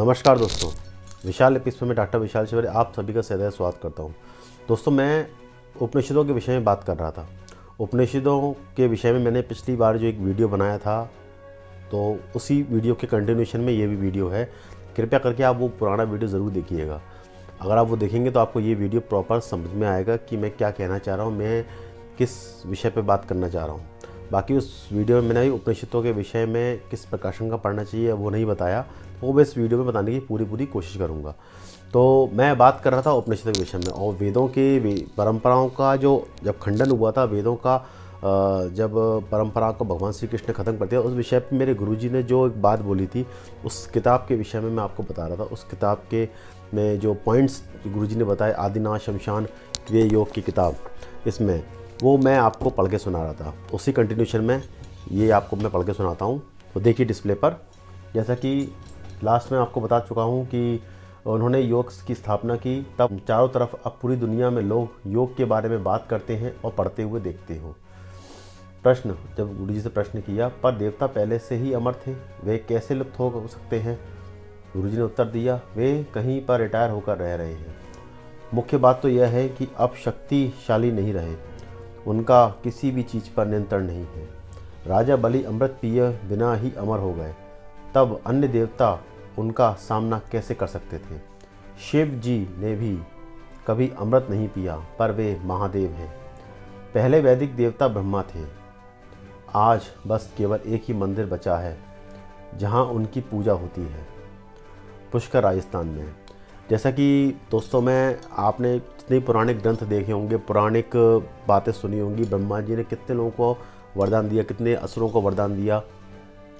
नमस्कार दोस्तों, विशाल एपिसोड में डॉक्टर विशाल शिवरे आप सभी का सदैव स्वागत करता हूं। दोस्तों, मैं उपनिषदों के विषय में बात कर रहा था। उपनिषदों के विषय में मैंने पिछली बार जो एक वीडियो बनाया था, तो उसी वीडियो के कंटिन्यूशन में ये भी वीडियो है। कृपया करके आप वो पुराना वीडियो ज़रूर देखिएगा। अगर आप वो देखेंगे तो आपको ये वीडियो प्रॉपर समझ में आएगा कि मैं क्या कहना चाह रहा हूँ, मैं किस विषय पर बात करना चाह रहा हूँ। बाकी उस वीडियो में मैंने उपनिषदों के विषय में किस प्रकाशन का पढ़ना चाहिए वो नहीं बताया, वो मैं इस वीडियो में बताने की पूरी कोशिश करूँगा। तो मैं बात कर रहा था उपनिषद के विषय में, और वेदों के परंपराओं का जो जब खंडन हुआ था, वेदों का जब परंपरा को भगवान श्री कृष्ण ने ख़त्म कर दिया, उस विषय पर मेरे गुरुजी ने जो एक बात बोली थी, उस किताब के विषय में मैं आपको बता रहा था। उस किताब के में जो पॉइंट्स गुरुजी ने बताए, आदिनाथ शमशान क्रिया योग की किताब, इसमें वो मैं आपको पढ़ के सुना रहा था। उसी कंटिन्यूशन में ये आपको मैं पढ़ के सुनाता हूँ। तो देखिए डिस्प्ले पर, जैसा कि लास्ट में आपको बता चुका हूँ कि उन्होंने योग की स्थापना की, तब चारों तरफ अब पूरी दुनिया में लोग योग के बारे में बात करते हैं और पढ़ते हुए देखते हो। प्रश्न, जब गुरु जी से प्रश्न किया, पर देवता पहले से ही अमर थे, वे कैसे लुप्त हो सकते हैं? गुरु जी ने उत्तर दिया, वे कहीं पर रिटायर होकर रह रहे हैं। मुख्य बात तो यह है कि अब शक्तिशाली नहीं रहे, उनका किसी भी चीज़ पर नियंत्रण नहीं है। राजा बलि अमृत पिए बिना ही अमर हो गए, तब अन्य देवता उनका सामना कैसे कर सकते थे? शिव जी ने भी कभी अमृत नहीं पिया, पर वे महादेव हैं। पहले वैदिक देवता ब्रह्मा थे, आज बस केवल एक ही मंदिर बचा है जहां उनकी पूजा होती है, पुष्कर राजस्थान में। जैसा कि दोस्तों, आपने जितने पुराने ग्रंथ देखे होंगे, पौराणिक बातें सुनी होंगी, ब्रह्मा जी ने कितने लोगों को वरदान दिया, कितने असुरों को वरदान दिया,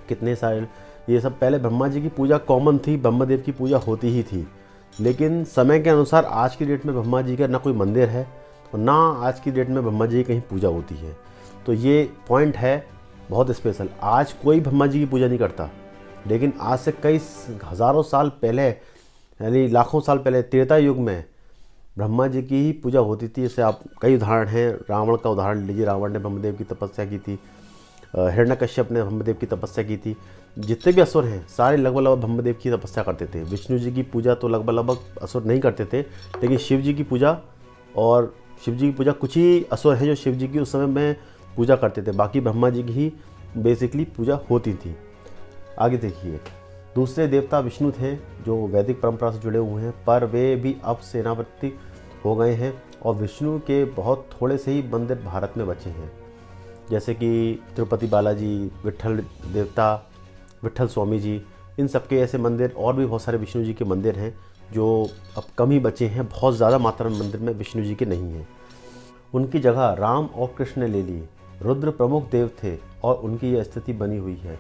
कितने सारे, ये सब पहले ब्रह्मा जी की पूजा कॉमन थी, ब्रह्मदेव की पूजा होती ही थी। लेकिन समय के अनुसार आज की डेट में ब्रह्मा जी का ना कोई मंदिर है और ना आज की डेट में ब्रह्मा जी की कहीं पूजा होती है। तो ये पॉइंट है बहुत स्पेशल। आज कोई ब्रह्मा जी की पूजा नहीं करता, लेकिन आज से कई हज़ारों साल पहले, यानी लाखों साल पहले, त्रेता युग में ब्रह्मा जी की ही पूजा होती थी। जैसे आप कई उदाहरण हैं, रावण का उदाहरण लीजिए, रावण ने ब्रह्मदेव की तपस्या की थी, हिरण्यकश्यप ने ब्रह्मदेव की तपस्या की थी। जितने भी असुर हैं सारे लगभग ब्रह्मदेव की तपस्या करते थे। विष्णु जी की पूजा तो लगभग असुर नहीं करते थे, लेकिन शिव जी की पूजा, और शिव जी की पूजा कुछ ही असुर हैं जो शिव जी की उस समय में पूजा करते थे, बाकी ब्रह्मा जी की ही बेसिकली पूजा होती थी। आगे देखिए, दूसरे देवता विष्णु थे जो वैदिक परंपरा से जुड़े हुए हैं, पर वे भी अब सेनापति हो गए हैं, और विष्णु के बहुत थोड़े से ही मंदिर भारत में बचे हैं, जैसे कि तिरुपति बालाजी, विट्ठल देवता, विट्ठल स्वामी जी, इन सब के ऐसे मंदिर, और भी बहुत सारे विष्णु जी के मंदिर हैं जो अब कम ही बचे हैं। बहुत ज़्यादा मात्रा में मंदिर में विष्णु जी के नहीं हैं। उनकी जगह राम और कृष्ण ने ले ली। रुद्र प्रमुख देव थे और उनकी यह स्थिति बनी हुई है।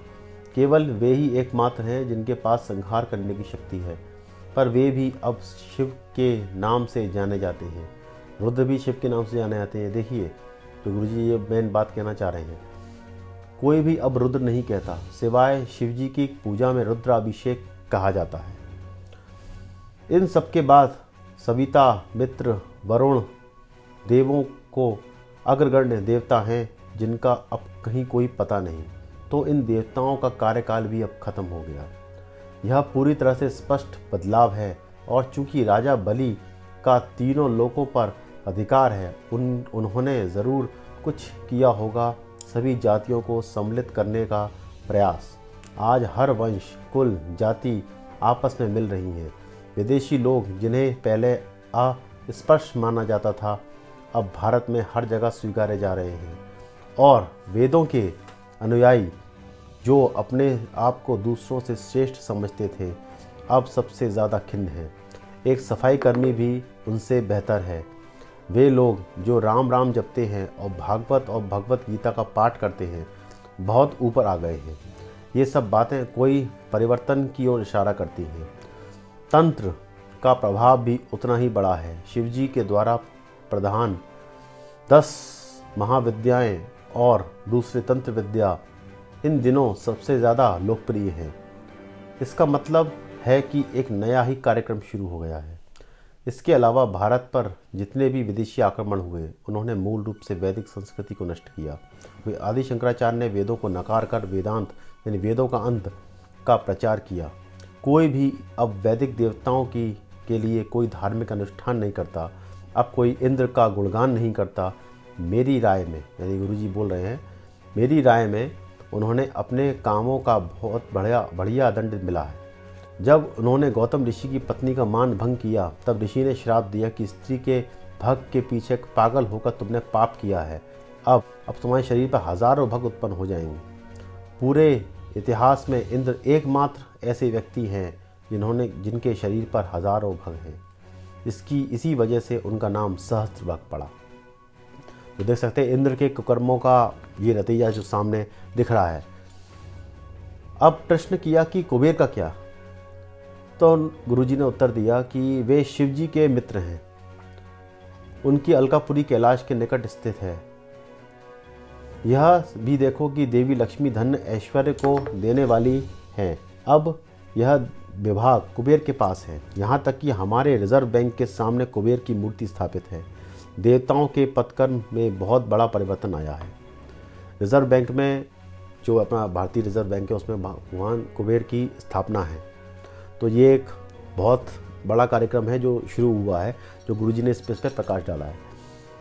केवल वे ही एकमात्र हैं जिनके पास संहार करने की शक्ति है, पर वे भी अब शिव के नाम से जाने जाते हैं। रुद्र भी शिव के नाम से जाने जाते हैं। देखिए, तो गुरुजी ये मेन बात कहना चाह रहे हैं। कोई भी अब रुद्र नहीं कहता, सिवाय शिव जी की पूजा में रुद्राभिषेक कहा जाता है। इन सबके बाद सविता, मित्र, वरुण देवों को अग्रगण्य देवता हैं जिनका अब कहीं कोई पता नहीं। तो इन देवताओं का कार्यकाल भी अब खत्म हो गया। यह पूरी तरह से स्पष्ट बदलाव है, और चूंकि राजा बलि का तीनों लोकों पर अधिकार है, उन्होंने ज़रूर कुछ किया होगा सभी जातियों को सम्मिलित करने का प्रयास। आज हर वंश, कुल, जाति आपस में मिल रही हैं। विदेशी लोग जिन्हें पहले अस्पृश्य माना जाता था, अब भारत में हर जगह स्वीकारे जा रहे हैं, और वेदों के अनुयायी जो अपने आप को दूसरों से श्रेष्ठ समझते थे, अब सबसे ज़्यादा खिन्न हैं। एक सफाई कर्मी भी उनसे बेहतर है। वे लोग जो राम राम जपते हैं और भागवत और भगवत गीता का पाठ करते हैं, बहुत ऊपर आ गए हैं। ये सब बातें कोई परिवर्तन की ओर इशारा करती हैं। तंत्र का प्रभाव भी उतना ही बड़ा है। शिवजी के द्वारा प्रधान 10 महाविद्याएं और दूसरे तंत्र विद्या इन दिनों सबसे ज़्यादा लोकप्रिय हैं। इसका मतलब है कि एक नया ही कार्यक्रम शुरू हो गया है। इसके अलावा भारत पर जितने भी विदेशी आक्रमण हुए, उन्होंने मूल रूप से वैदिक संस्कृति को नष्ट किया। वे आदि शंकराचार्य ने वेदों को नकार कर वेदांत यानी वेदों का अंत का प्रचार किया। कोई भी अब वैदिक देवताओं के लिए कोई धार्मिक अनुष्ठान नहीं करता, अब कोई इंद्र का गुणगान नहीं करता। मेरी राय में, यानी गुरुजी बोल रहे हैं, मेरी राय में उन्होंने अपने कामों का बहुत बढ़िया दंड मिला है। जब उन्होंने गौतम ऋषि की पत्नी का मान भंग किया, तब ऋषि ने श्राप दिया कि स्त्री के भग के पीछे पागल होकर तुमने पाप किया है। अब तुम्हारे शरीर पर हजारों भग उत्पन्न हो जाएंगे। पूरे इतिहास में इंद्र एकमात्र ऐसे व्यक्ति हैं जिनके शरीर पर हजारों भग हैं। इसी वजह से उनका नाम सहस्त्र भग पड़ा। तो देख सकते हैं इंद्र के कुकर्मों का ये नतीजा जो सामने दिख रहा है। अब प्रश्न किया कि कुबेर का क्या, तो गुरुजी ने उत्तर दिया कि वे शिव जी के मित्र हैं। उनकी अलकापुरी कैलाश के निकट स्थित है। यह भी देखो कि देवी लक्ष्मी धन ऐश्वर्य को देने वाली हैं। अब यह विभाग कुबेर के पास है। यहाँ तक कि हमारे रिजर्व बैंक के सामने कुबेर की मूर्ति स्थापित है। देवताओं के पदकर्म में बहुत बड़ा परिवर्तन आया है। रिजर्व बैंक में जो अपना भारतीय रिजर्व बैंक है उसमें भगवान कुबेर की स्थापना है। तो ये एक बहुत बड़ा कार्यक्रम है जो शुरू हुआ है, जो गुरुजी ने इस पर प्रकाश डाला है।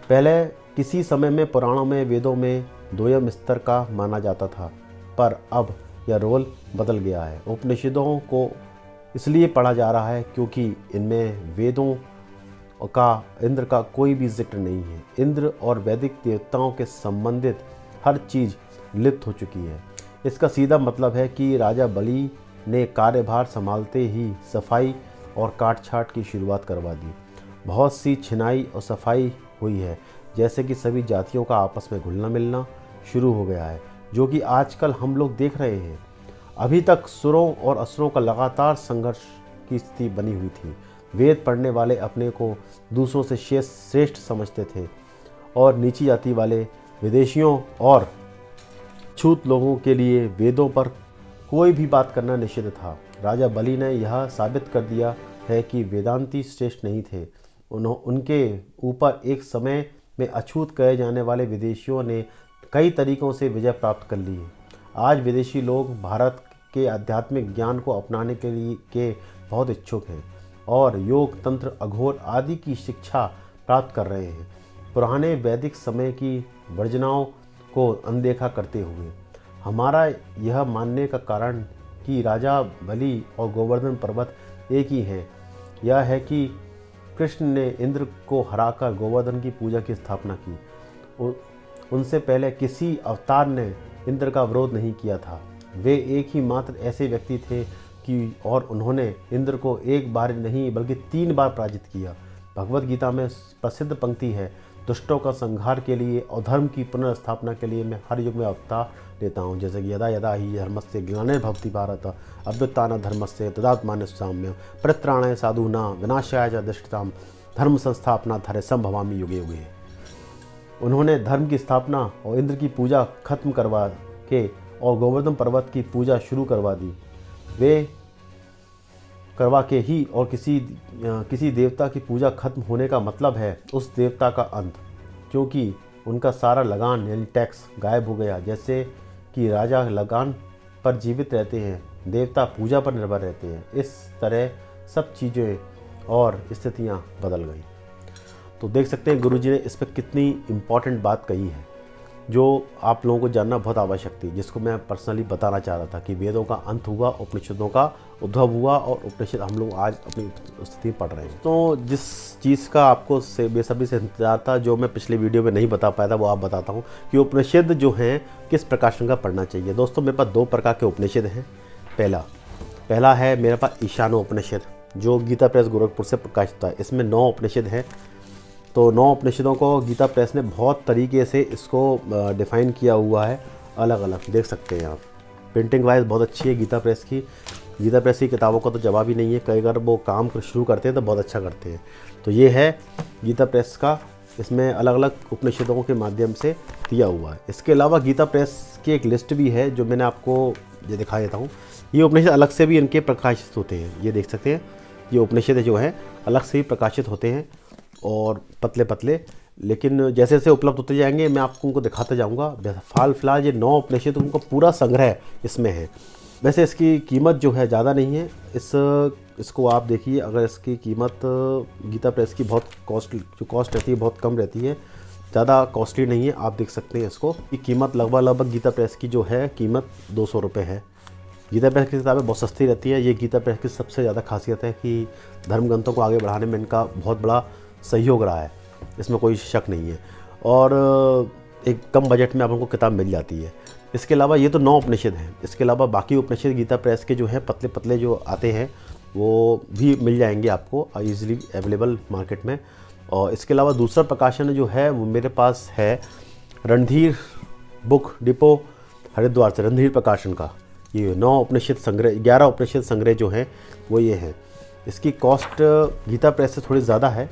पहले किसी समय में पुराणों में, वेदों में द्वयम स्तर का माना जाता था, पर अब यह रोल बदल गया है। उपनिषदों को इसलिए पढ़ा जा रहा है क्योंकि इनमें वेदों का, इंद्र का कोई भी जिक्र नहीं है। इंद्र और वैदिक देवताओं के संबंधित हर चीज़ लिप्त हो चुकी है। इसका सीधा मतलब है कि राजा बलि ने कार्यभार संभालते ही सफाई और काट छाट की शुरुआत करवा दी। बहुत सी छिनाई और सफाई हुई है, जैसे कि सभी जातियों का आपस में घुलना मिलना शुरू हो गया है, जो कि आजकल हम लोग देख रहे हैं। अभी तक सुरों और असुरों का लगातार संघर्ष की स्थिति बनी हुई थी। वेद पढ़ने वाले अपने को दूसरों से श्रेष्ठ समझते थे और नीची जाति वाले विदेशियों और छूत लोगों के लिए वेदों पर कोई भी बात करना निषिद्ध था। राजा बलि ने यह साबित कर दिया है कि वेदांती श्रेष्ठ नहीं थे। उनके ऊपर एक समय में अछूत कहे जाने वाले विदेशियों ने कई तरीकों से विजय प्राप्त कर ली है। आज विदेशी लोग भारत के आध्यात्मिक ज्ञान को अपनाने के बहुत इच्छुक हैं और योग, तंत्र, अघोर आदि की शिक्षा प्राप्त कर रहे हैं। पुराने वैदिक समय की वर्जनाओं को अनदेखा करते हुए हमारा यह मानने का कारण कि राजा बलि और गोवर्धन पर्वत एक ही हैं, यह है कि कृष्ण ने इंद्र को हराकर गोवर्धन की पूजा की स्थापना की। उनसे पहले किसी अवतार ने इंद्र का विरोध नहीं किया था। वे एक ही मात्र ऐसे व्यक्ति थे कि और उन्होंने इंद्र को एक बार नहीं बल्कि 3 बार पराजित किया। भगवत गीता में प्रसिद्ध पंक्ति है, दुष्टों का संहार के लिए और धर्म की पुनर्स्थापना के लिए मैं हर युग में अवतार लेता हूँ। जैसे कि यदा यदा ही धर्मस्य ग्लानिर्भवति भारत अभ्युत्थान धर्मस्य तदात्मानं साम्यं परित्राणाय साधूनां विनाशाय च दुष्कृतां धर्म संस्थापनार्थाय संभवामि युगे युगे। उन्होंने धर्म की स्थापना और इंद्र की पूजा खत्म करवा के और गोवर्धन पर्वत की पूजा शुरू करवा दी। वे करवा के ही और किसी देवता की पूजा खत्म होने का मतलब है उस देवता का अंत, क्योंकि उनका सारा लगान यानी टैक्स गायब हो गया। जैसे कि राजा लगान पर जीवित रहते हैं, देवता पूजा पर निर्भर रहते हैं। इस तरह सब चीज़ें और स्थितियाँ बदल गई। तो देख सकते हैं गुरुजी ने इस पर कितनी इम्पॉर्टेंट बात कही है, जो आप लोगों को जानना बहुत आवश्यक थी, जिसको मैं पर्सनली बताना चाह रहा था कि वेदों का अंत हुआ, उपनिषदों का उद्भव हुआ और उपनिषद हम लोग आज अपनी स्थिति पढ़ रहे हैं। तो जिस चीज़ का आपको बेसब्री से इंतजार था, जो मैं पिछले वीडियो में नहीं बता पाया था, वो आप बताता हूँ कि उपनिषद जो हैं किस प्रकाशन का पढ़ना चाहिए। दोस्तों मेरे पास 2 प्रकार के उपनिषद हैं। पहला है मेरे पास ईशानो उपनिषद, जो गीता प्रेस गोरखपुर से प्रकाशित होता है। इसमें 9 उपनिषद हैं। तो 9 उपनिषदों को गीता प्रेस ने बहुत तरीके से इसको डिफ़ाइन किया हुआ है, अलग अलग देख सकते हैं आप। प्रिंटिंग वाइज बहुत अच्छी है गीता प्रेस की। गीता प्रेस की किताबों का तो जवाब ही नहीं है, कई अगर वो काम शुरू करते हैं तो बहुत अच्छा करते हैं। तो ये है गीता प्रेस का, इसमें अलग अलग उपनिषदों के माध्यम से दिया हुआ है। इसके अलावा गीता प्रेस की एक लिस्ट भी है जो मैंने आपको ये दिखा देता हूँ। ये उपनिषद अलग से भी इनके प्रकाशित होते हैं, ये देख सकते हैं। ये उपनिषद जो हैं अलग से ही प्रकाशित होते हैं और पतले पतले, लेकिन जैसे जैसे उपलब्ध होते जाएंगे मैं आपको उनको दिखाता जाऊंगा। फिलहाल ये 9 उपनिषदों का पूरा संग्रह इसमें है। वैसे इसकी कीमत जो है ज़्यादा नहीं है। इसको आप देखिए, अगर इसकी कीमत गीता प्रेस की बहुत कॉस्ट रहती है बहुत कम रहती है, ज़्यादा कॉस्टली नहीं है। आप देख सकते हैं इसको की कीमत लगभग गीता प्रेस की जो है कीमत 200 रुपये है। गीता प्रेस की किताबें बहुत सस्ती रहती है। ये गीता प्रेस की सबसे ज़्यादा खासियत है कि धर्म ग्रंथों को आगे बढ़ाने में इनका बहुत बड़ा सहयोग रहा है, इसमें कोई शक नहीं है। और एक कम बजट में आपको किताब मिल जाती है। इसके अलावा ये तो 9 उपनिषद हैं। इसके अलावा बाकी उपनिषद गीता प्रेस के जो हैं पतले पतले जो आते हैं वो भी मिल जाएंगे आपको ईज़िली अवेलेबल मार्केट में। और इसके अलावा दूसरा प्रकाशन जो है वो मेरे पास है रणधीर बुक डिपो हरिद्वार से, रणधीर प्रकाशन का। ये 9 उपनिषद संग्रह 11 उपनिषद संग्रह जो हैं वो ये हैं। इसकी कॉस्ट गीता प्रेस से थोड़ी ज़्यादा है,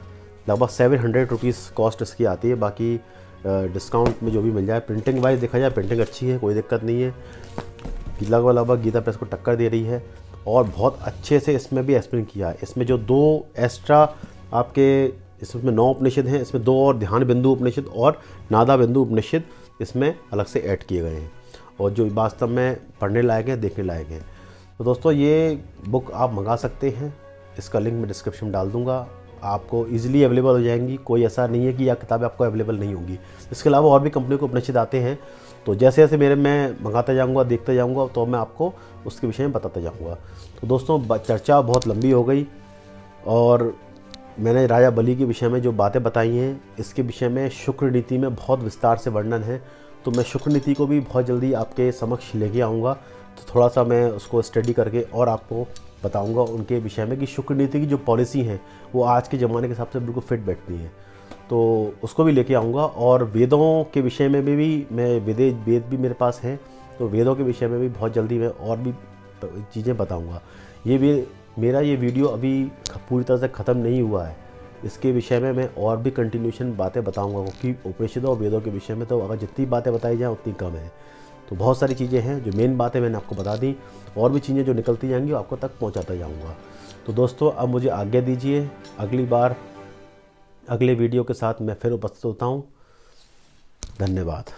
लगभग 700 रुपीज़ कॉस्ट इसकी आती है। बाकी डिस्काउंट में जो भी मिल जाए। प्रिंटिंग वाइज देखा जाए प्रिंटिंग अच्छी है, कोई दिक्कत नहीं है। लगभग गीता प्रेस को टक्कर दे रही है और बहुत अच्छे से इसमें भी एक्सप्लेन किया है। इसमें जो 2 एक्स्ट्रा आपके इसमें 9 उपनिषद हैं, इसमें 2 और ध्यान बिंदु उपनिषद और नादा बिंदु उपनिषद इसमें अलग से ऐड किए गए हैं और जो वास्तव में पढ़ने लायक है, देखने लायक है। तो दोस्तों ये बुक आप मंगा सकते हैं, इसका लिंक मैं डिस्क्रिप्शन में डाल दूँगा। आपको इजीली अवेलेबल हो जाएंगी, कोई ऐसा नहीं है कि यह किताबें आपको अवेलेबल नहीं होंगी। इसके अलावा और भी कंपनी के उपनिषद आते हैं, तो जैसे जैसे मैं मंगाता जाऊंगा, देखते जाऊंगा, तो मैं आपको उसके विषय में बताता जाऊंगा। तो दोस्तों चर्चा बहुत लंबी हो गई और मैंने राजा बलि के विषय में जो बातें बताई हैं, इसके विषय में शुक्र नीति में बहुत विस्तार से वर्णन है। तो मैं शुक्र नीति को भी बहुत जल्दी आपके समक्ष लेके आऊँगा। तो थोड़ा सा मैं उसको स्टडी करके और आपको बताऊंगा उनके विषय में कि शुक्र नीति की जो पॉलिसी है वो आज के ज़माने के हिसाब से बिल्कुल फिट बैठती है, तो उसको भी लेके आऊँगा। और वेदों के विषय में भी मैं वेद भी मेरे पास हैं, तो वेदों के विषय में भी बहुत जल्दी मैं और भी चीज़ें बताऊँगा। मेरा ये वीडियो अभी पूरी तरह से ख़त्म नहीं हुआ है, इसके विषय में मैं और भी कंटिन्यूशन बातें बताऊँगा, क्योंकि उपनिषदों और वेदों के विषय में तो अगर जितनी बातें बताई जाएँ उतनी कम है। तो बहुत सारी चीज़ें हैं, जो मेन बातें मैंने आपको बता दी, और भी चीज़ें जो निकलती जाएंगी आपको तक पहुंचाता जाऊंगा। तो दोस्तों अब मुझे आज्ञा दीजिए, अगली बार अगले वीडियो के साथ मैं फिर उपस्थित होता हूं। धन्यवाद।